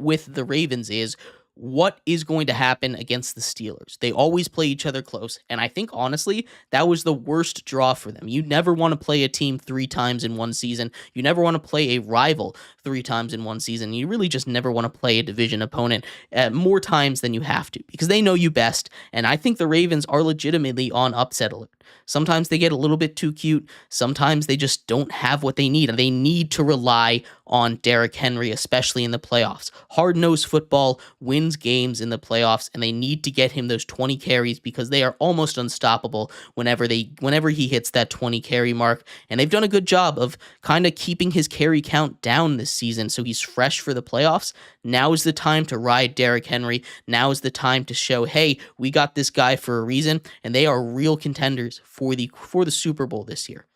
with the Ravens is, what is going to happen against the Steelers? They always play each other close, and I think, honestly, that was the worst draw for them. You never want to play a team 3 times in one season. You never want to play a rival 3 times in one season. You really just never want to play a division opponent more times than you have to, because they know you best, and I think the Ravens are legitimately on upset alert. Sometimes they get a little bit too cute. Sometimes they just don't have what they need, and they need to rely on Derrick Henry, especially in the playoffs. Hard-nosed football wins games in the playoffs, and they need to get him those 20 carries because they are almost unstoppable whenever he hits that 20 carry mark. And they've done a good job of kind of keeping his carry count down this season so he's fresh for the playoffs. Now is the time to ride Derrick Henry. Now is the time to show, hey, we got this guy for a reason, and they are real contenders for the Super Bowl this year.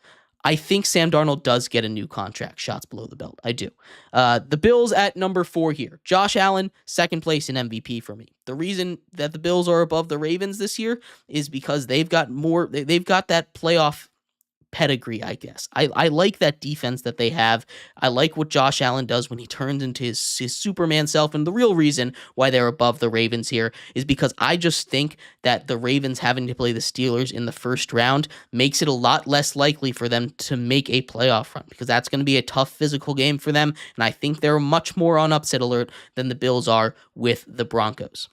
I think Sam Darnold does get a new contract. Shots below the belt. I do. The Bills at number 4 here. Josh Allen, second place in MVP for me. The reason that the Bills are above the Ravens this year is because they've got that playoff pedigree, I guess. I like that defense that they have. I like what Josh Allen does when he turns into his Superman self. And the real reason why they're above the Ravens here is because I just think that the Ravens having to play the Steelers in the first round makes it a lot less likely for them to make a playoff run, because that's going to be a tough physical game for them. And I think they're much more on upset alert than the Bills are with the Broncos.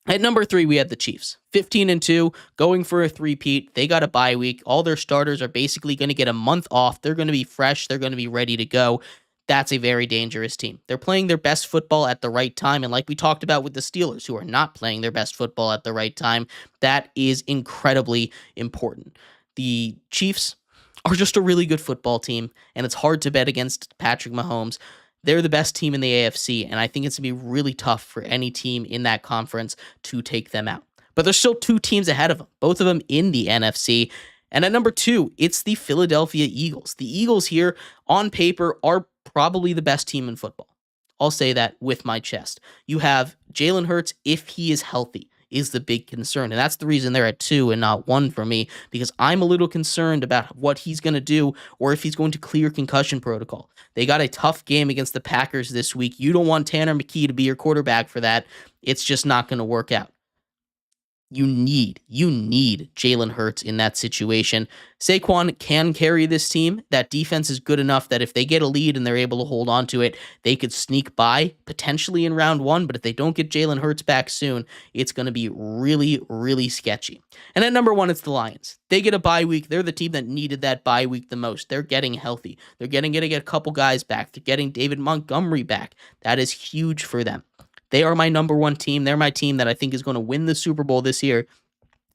At number 3, we had the Chiefs. 15-2, going for a three-peat. They got a bye week. All their starters are basically going to get a month off. They're going to be fresh. They're going to be ready to go. That's a very dangerous team. They're playing their best football at the right time, and like we talked about with the Steelers, who are not playing their best football at the right time, that is incredibly important. The Chiefs are just a really good football team, and it's hard to bet against Patrick Mahomes. They're the best team in the AFC, and I think it's going to be really tough for any team in that conference to take them out. But there's still 2 teams ahead of them, both of them in the NFC. And at number 2, it's the Philadelphia Eagles. The Eagles here, on paper, are probably the best team in football. I'll say that with my chest. You have Jalen Hurts, if he is healthy, is the big concern. And that's the reason they're at 2 and not 1 for me, because I'm a little concerned about what he's going to do or if he's going to clear concussion protocol. They got a tough game against the Packers this week. You don't want Tanner McKee to be your quarterback for that. It's just not going to work out. You need Jalen Hurts in that situation. Saquon can carry this team. That defense is good enough that if they get a lead and they're able to hold on to it, they could sneak by potentially in round 1. But if they don't get Jalen Hurts back soon, it's going to be really, really sketchy. And at number 1, it's the Lions. They get a bye week. They're the team that needed that bye week the most. They're getting healthy. They're going to get a couple guys back. They're getting David Montgomery back. That is huge for them. They are my number 1 team. They're my team that I think is going to win the Super Bowl this year.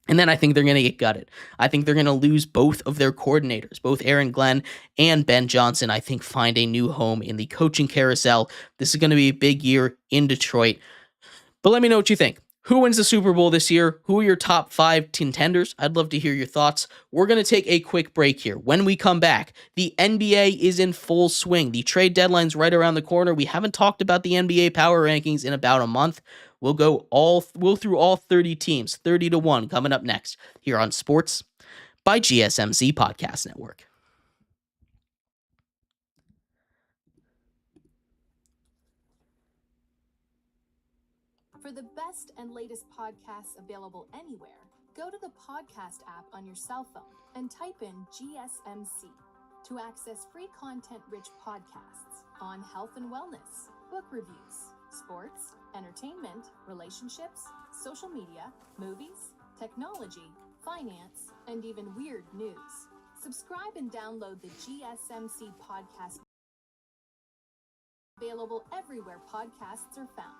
And then I think they're going to get gutted. I think they're going to lose both of their coordinators, both Aaron Glenn and Ben Johnson. I think find a new home in the coaching carousel. This is going to be a big year in Detroit. But let me know what you think. Who wins the Super Bowl this year? Who are your top 5 contenders? I'd love to hear your thoughts. We're going to take a quick break here. When we come back, the NBA is in full swing. The trade deadline's right around the corner. We haven't talked about the NBA power rankings in about a month. We'll through all 30 teams, 30-1 coming up next here on Sports by GSMC Podcast Network. For the best and latest podcasts available anywhere, go to the podcast app on your cell phone and type in GSMC to access free content-rich podcasts on health and wellness, book reviews, sports, entertainment, relationships, social media, movies, technology, finance, and even weird news. Subscribe and download the GSMC Podcast, available everywhere podcasts are found.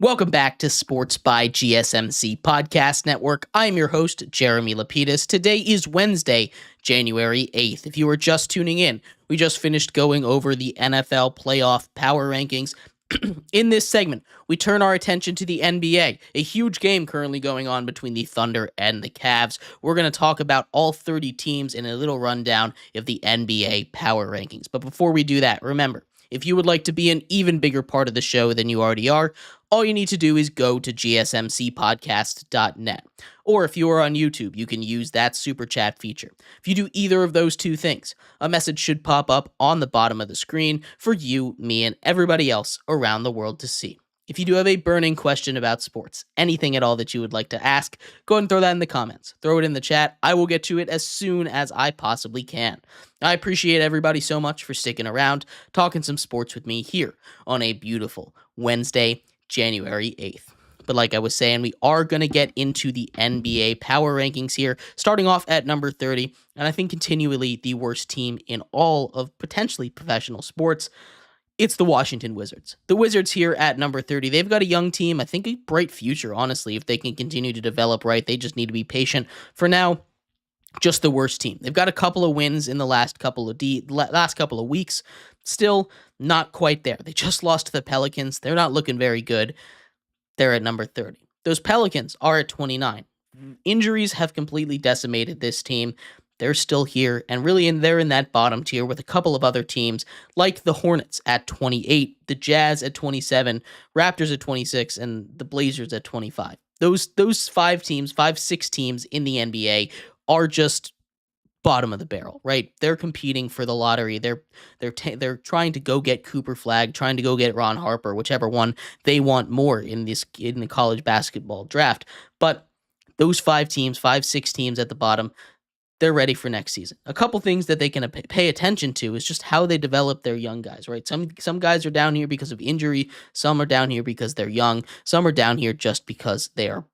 Welcome back to Sports by GSMC Podcast Network. I'm your host, Jeremy Lapidus. Today is Wednesday, January 8th. If you were just tuning in, we just finished going over the NFL playoff power rankings. In this segment, we turn our attention to the NBA, a huge game currently going on between the Thunder and the Cavs. We're going to talk about all 30 teams in a little rundown of the NBA power rankings. But before we do that, remember, if you would like to be an even bigger part of the show than you already are, all you need to do is go to gsmcpodcast.net. Or if you are on YouTube, you can use that super chat feature. If you do either of those two things, a message should pop up on the bottom of the screen for you, me, and everybody else around the world to see. If you do have a burning question about sports, anything at all that you would like to ask, go ahead and throw that in the comments. Throw it in the chat. I will get to it as soon as I possibly can. I appreciate everybody so much for sticking around, talking some sports with me here on a beautiful Wednesday, January 8th. But like I was saying, we are going to get into the NBA power rankings here, starting off at number 30, and I think continually the worst team in all of potentially professional sports. It's the Washington Wizards. The Wizards here at number 30, they've got a young team, I think a bright future, honestly, if they can continue to develop right. They just need to be patient. For now, just the worst team. They've got a couple of wins in the last couple of weeks. Still not quite there. They just lost to the Pelicans. They're not looking very good. They're at number 30. Those Pelicans are at 29. Injuries have completely decimated this team. They're still here, and really they're in that bottom tier with a couple of other teams like the Hornets at 28, the Jazz at 27, Raptors at 26, and the Blazers at 25. Those 6 teams in the NBA are just bottom of the barrel, right? They're competing for the lottery. They're trying to go get Cooper Flagg, trying to go get Ron Harper, whichever one they want more in the college basketball draft. But those 6 teams at the bottom, they're ready for next season. A couple things that they can pay attention to is just how they develop their young guys, right? Some guys are down here because of injury. Some are down here because they're young. Some are down here just because they are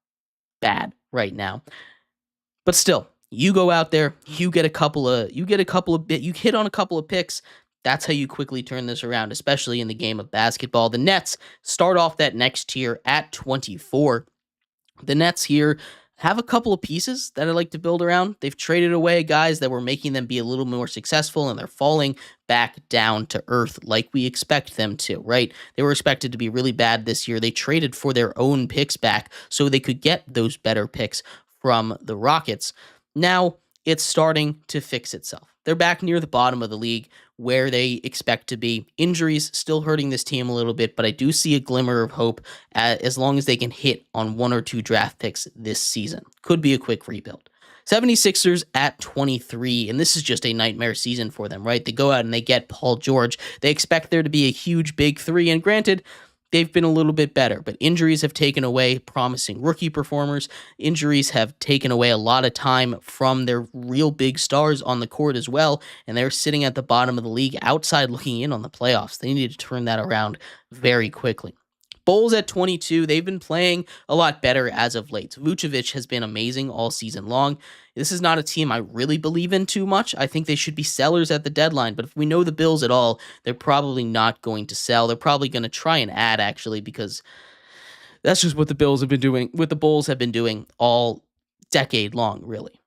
bad right now. But still, you go out there, you hit on a couple of picks. That's how you quickly turn this around, especially in the game of basketball. The Nets start off that next tier at 24. The Nets here have a couple of pieces that I like to build around. They've traded away guys that were making them be a little more successful, and they're falling back down to earth like we expect them to, right? They were expected to be really bad this year. They traded for their own picks back so they could get those better picks from the Rockets. Now it's starting to fix itself. They're back near the bottom of the league where they expect to be. Injuries still hurting this team a little bit, but I do see a glimmer of hope as long as they can hit on 1 or 2 draft picks this season. Could be a quick rebuild. 76ers at 23, and this is just a nightmare season for them, right? They go out and they get Paul George. They expect there to be a huge big 3, and granted, they've been a little bit better, but injuries have taken away promising rookie performers. Injuries have taken away a lot of time from their real big stars on the court as well, and they're sitting at the bottom of the league outside looking in on the playoffs. They need to turn that around very quickly. Bulls at 22, they've been playing a lot better as of late. Vucevic has been amazing all season long. This is not a team I really believe in too much. I think they should be sellers at the deadline, but if we know the Bills at all, they're probably not going to sell. They're probably going to try and add, actually, because that's just what the Bulls have been doing all decade long, really.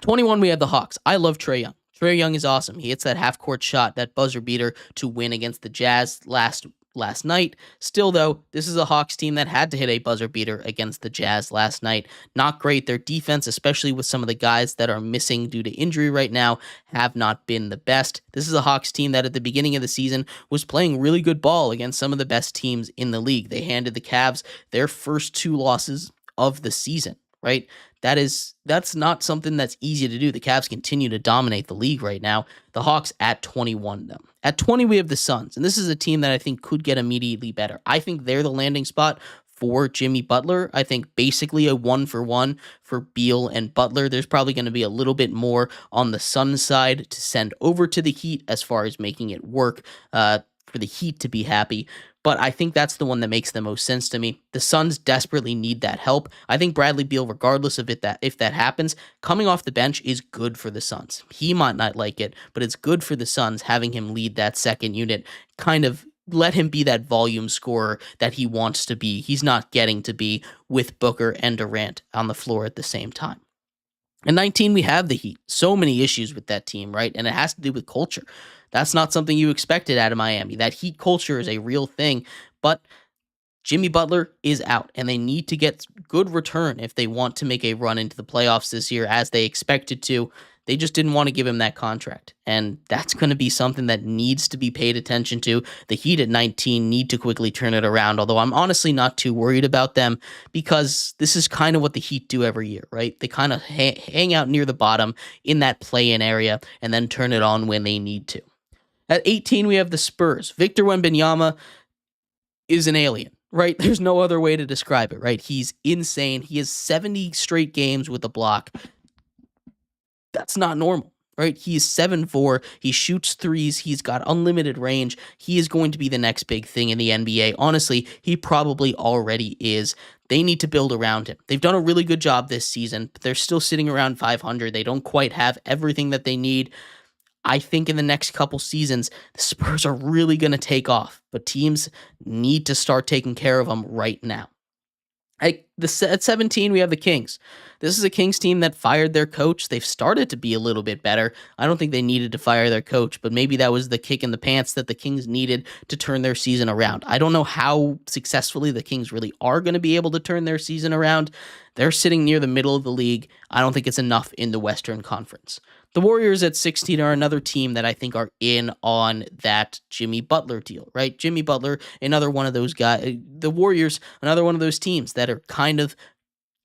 21, we have the Hawks. I love Trae Young. Trae Young is awesome. He hits that half-court shot, that buzzer beater to win against the Jazz last night. Still, though, this is a Hawks team that had to hit a buzzer beater against the Jazz last night. Not great. Their defense, especially with some of the guys that are missing due to injury right now, have not been the best. This is a Hawks team that at the beginning of the season was playing really good ball against some of the best teams in the league. They handed the Cavs their first 2 losses of the season, right? That's not something that's easy to do. The Cavs continue to dominate the league right now. The Hawks at 21 them. At 20, we have the Suns, and this is a team that I think could get immediately better. I think they're the landing spot for Jimmy Butler. I think basically a 1-for-1 for Beal and Butler. There's probably going to be a little bit more on the Suns side to send over to the Heat as far as making it work for the Heat to be happy. But I think that's the one that makes the most sense to me. The Suns desperately need that help. I think Bradley Beal, regardless of if that happens, coming off the bench is good for the Suns. He might not like it, but it's good for the Suns having him lead that second unit, kind of let him be that volume scorer that he wants to be. He's not getting to be with Booker and Durant on the floor at the same time. At 19, we have the Heat. So many issues with that team, right? And it has to do with culture. That's not something you expected out of Miami. That Heat culture is a real thing, but Jimmy Butler is out, and they need to get good return if they want to make a run into the playoffs this year as they expected to. They just didn't want to give him that contract, and that's going to be something that needs to be paid attention to. The Heat at 19 need to quickly turn it around, although I'm honestly not too worried about them because this is kind of what the Heat do every year, right? They kind of hang out near the bottom in that play-in area and then turn it on when they need to. At 18, we have the Spurs. Victor Wembanyama is an alien, right? There's no other way to describe it, right? He's insane. He has 70 straight games with a block. That's not normal, right? He's 7'4". He shoots threes. He's got unlimited range. He is going to be the next big thing in the NBA. Honestly, he probably already is. They need to build around him. They've done a really good job this season, but they're still sitting around 500. They don't quite have everything that they need. I think in the next couple seasons, the Spurs are really going to take off, but teams need to start taking care of them right now. At 17, we have the Kings. This is a Kings team that fired their coach. They've started to be a little bit better. I don't think they needed to fire their coach, but maybe that was the kick in the pants that the Kings needed to turn their season around. I don't know how successfully the Kings really are going to be able to turn their season around. They're sitting near the middle of the league. I don't think it's enough in the Western Conference. The Warriors at 16 are another team that I think are in on that Jimmy Butler deal, right? Jimmy Butler, another one of those guys. The Warriors, another one of those teams that are kind of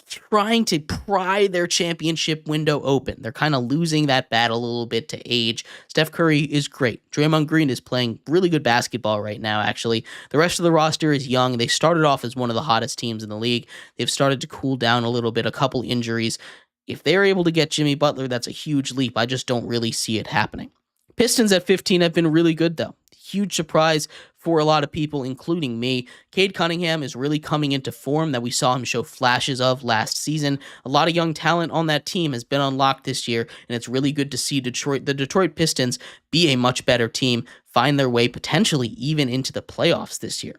trying to pry their championship window open. They're kind of losing that battle a little bit to age. Steph Curry is great. Draymond Green is playing really good basketball right now, actually. The rest of the roster is young. They started off as one of the hottest teams in the league. They've started to cool down a little bit, a couple injuries. If they're able to get Jimmy Butler, that's a huge leap. I just don't really see it happening. Pistons at 15 have been really good, though. Huge surprise for a lot of people, including me. Cade Cunningham is really coming into form that we saw him show flashes of last season. A lot of young talent on that team has been unlocked this year, and it's really good to see the Detroit Pistons be a much better team, find their way potentially even into the playoffs this year.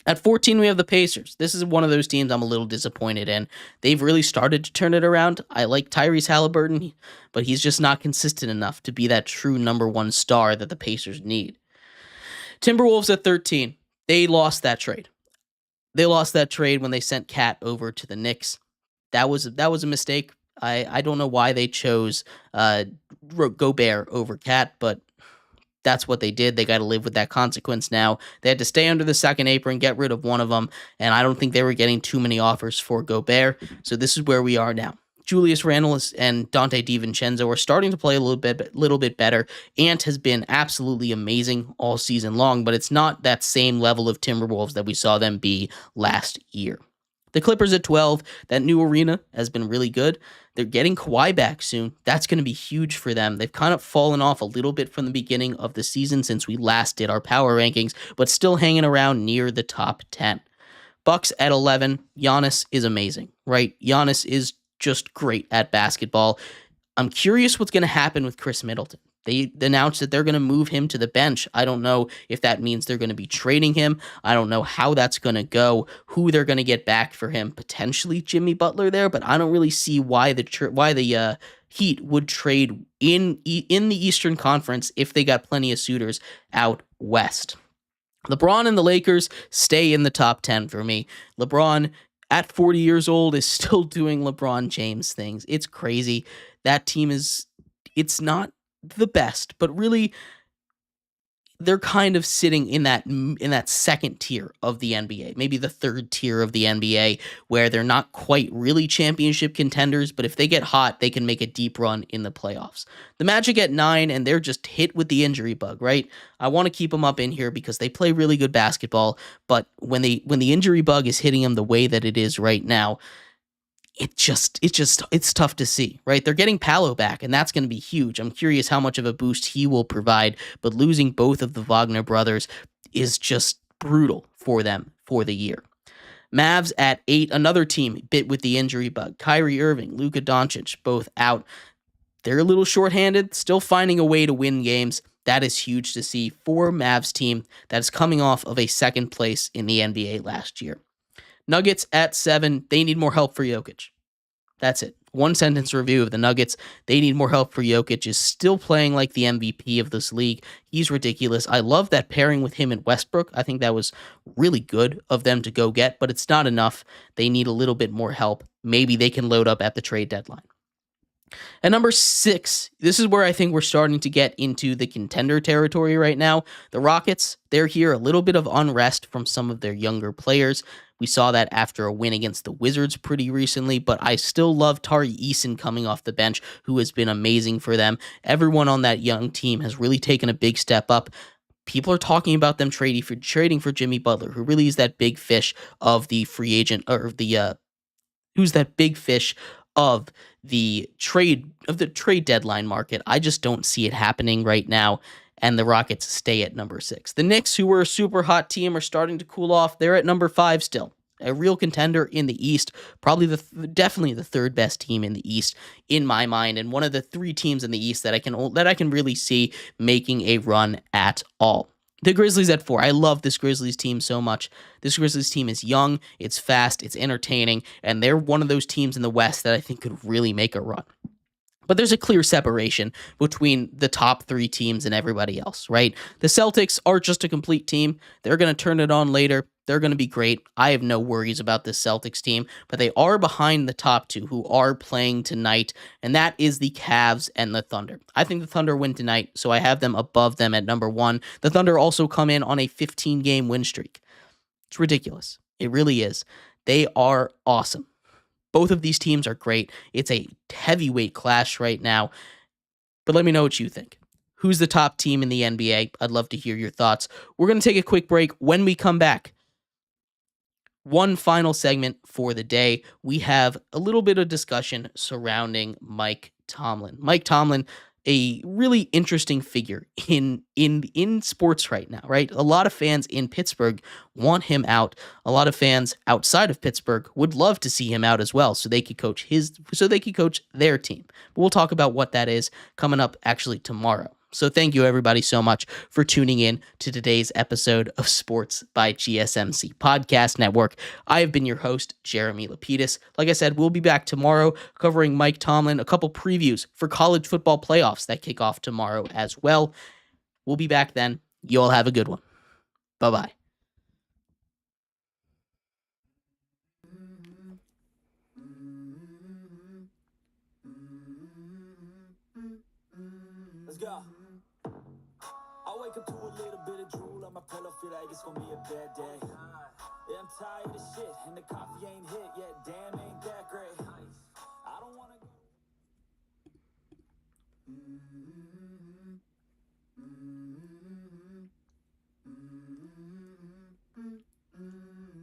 At 14, we have the Pacers. This is one of those teams I'm a little disappointed in. They've really started to turn it around. I like Tyrese Halliburton, but he's just not consistent enough to be that true number one star that the Pacers need. Timberwolves at 13. They lost that trade. They lost that trade when they sent Cat over to the Knicks. That was a mistake. I don't know why they chose Gobert over Cat, but that's what they did. They got to live with that consequence now. They had to stay under the second apron, get rid of one of them, and I don't think they were getting too many offers for Gobert, so this is where we are now. Julius Randle and Dante DiVincenzo are starting to play a little bit better. Ant has been absolutely amazing all season long, but it's not that same level of Timberwolves that we saw them be last year. The Clippers at 12, that new arena has been really good. They're getting Kawhi back soon. That's going to be huge for them. They've kind of fallen off a little bit from the beginning of the season since we last did our power rankings, but still hanging around near the top 10. Bucks at 11, Giannis is amazing, right? Giannis is just great at basketball. I'm curious what's going to happen with Chris Middleton. They announced that they're going to move him to the bench. I don't know if that means they're going to be trading him. I don't know how that's going to go, who they're going to get back for him. Potentially Jimmy Butler there, but I don't really see why the Heat would trade in the Eastern Conference if they got plenty of suitors out west. LeBron and the Lakers stay in the top 10 for me. LeBron at 40 years old is still doing LeBron James things. It's crazy. That team it's not the best, but really they're kind of sitting in that second tier of the NBA, maybe the third tier of the NBA, where they're not quite really championship contenders, but if they get hot, they can make a deep run in the playoffs. The Magic at 9, and they're just hit with the injury bug, right? I want to keep them up in here because they play really good basketball, but when the injury bug is hitting them the way that it is right now, it's tough to see, right? They're getting Paolo back, and that's going to be huge. I'm curious how much of a boost he will provide, but losing both of the Wagner brothers is just brutal for them for the year. Mavs at 8, another team bit with the injury bug. Kyrie Irving, Luka Doncic, both out. They're a little shorthanded, still finding a way to win games. That is huge to see for Mavs team that is coming off of a second place in the NBA last year. Nuggets at 7, they need more help for Jokic. That's it. One sentence review of the Nuggets. They need more help for Jokic. Is still playing like the MVP of this league. He's ridiculous. I love that pairing with him and Westbrook. I think that was really good of them to go get, but it's not enough. They need a little bit more help. Maybe they can load up at the trade deadline. At number 6, this is where I think we're starting to get into the contender territory right now. The Rockets, they're here, a little bit of unrest from some of their younger players. We saw that after a win against the Wizards pretty recently, but I still love Tari Eason coming off the bench, who has been amazing for them. Everyone on that young team has really taken a big step up. People are talking about them trading for Jimmy Butler, who really is that big fish of the free agent, or who's that big fish of the trade deadline market. I just don't see it happening right now, and the Rockets stay at number 6. The Knicks, who were a super hot team, are starting to cool off. They're at number 5 still. A real contender in the East, probably definitely the third best team in the East in my mind, and one of the 3 teams in the East that I can really see making a run at all. The Grizzlies at 4. I love this Grizzlies team so much. This Grizzlies team is young, it's fast, it's entertaining, and they're one of those teams in the West that I think could really make a run. But there's a clear separation between the top 3 teams and everybody else, right? The Celtics are just a complete team. They're going to turn it on later. They're going to be great. I have no worries about this Celtics team, but they are behind the top 2 who are playing tonight, and that is the Cavs and the Thunder. I think the Thunder win tonight, so I have them above them at number 1. The Thunder also come in on a 15-game win streak. It's ridiculous. It really is. They are awesome. Both of these teams are great. It's a heavyweight clash right now, but let me know what you think. Who's the top team in the NBA? I'd love to hear your thoughts. We're going to take a quick break. When we come back, one final segment for the day. We have a little bit of discussion surrounding Mike Tomlin. Mike Tomlin, a really interesting figure in sports right now, right? A lot of fans in Pittsburgh want him out. A lot of fans outside of Pittsburgh would love to see him out as well, so they could coach their team. But we'll talk about what that is coming up actually tomorrow. So thank you everybody so much for tuning in to today's episode of Sports by GSMC Podcast Network. I have been your host, Jeremy Lapidus. Like I said, we'll be back tomorrow covering Mike Tomlin, a couple previews for college football playoffs that kick off tomorrow as well. We'll be back then. You all have a good one. Bye-bye. Let's go. I wake up to a little bit of drool on my pillow, feel like it's gonna be a bad day. Yeah, I'm tired of shit, and the coffee ain't hit yet. Damn, ain't that great. I don't wanna go.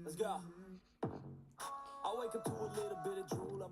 Let's go. I wake up to a little bit of drool on my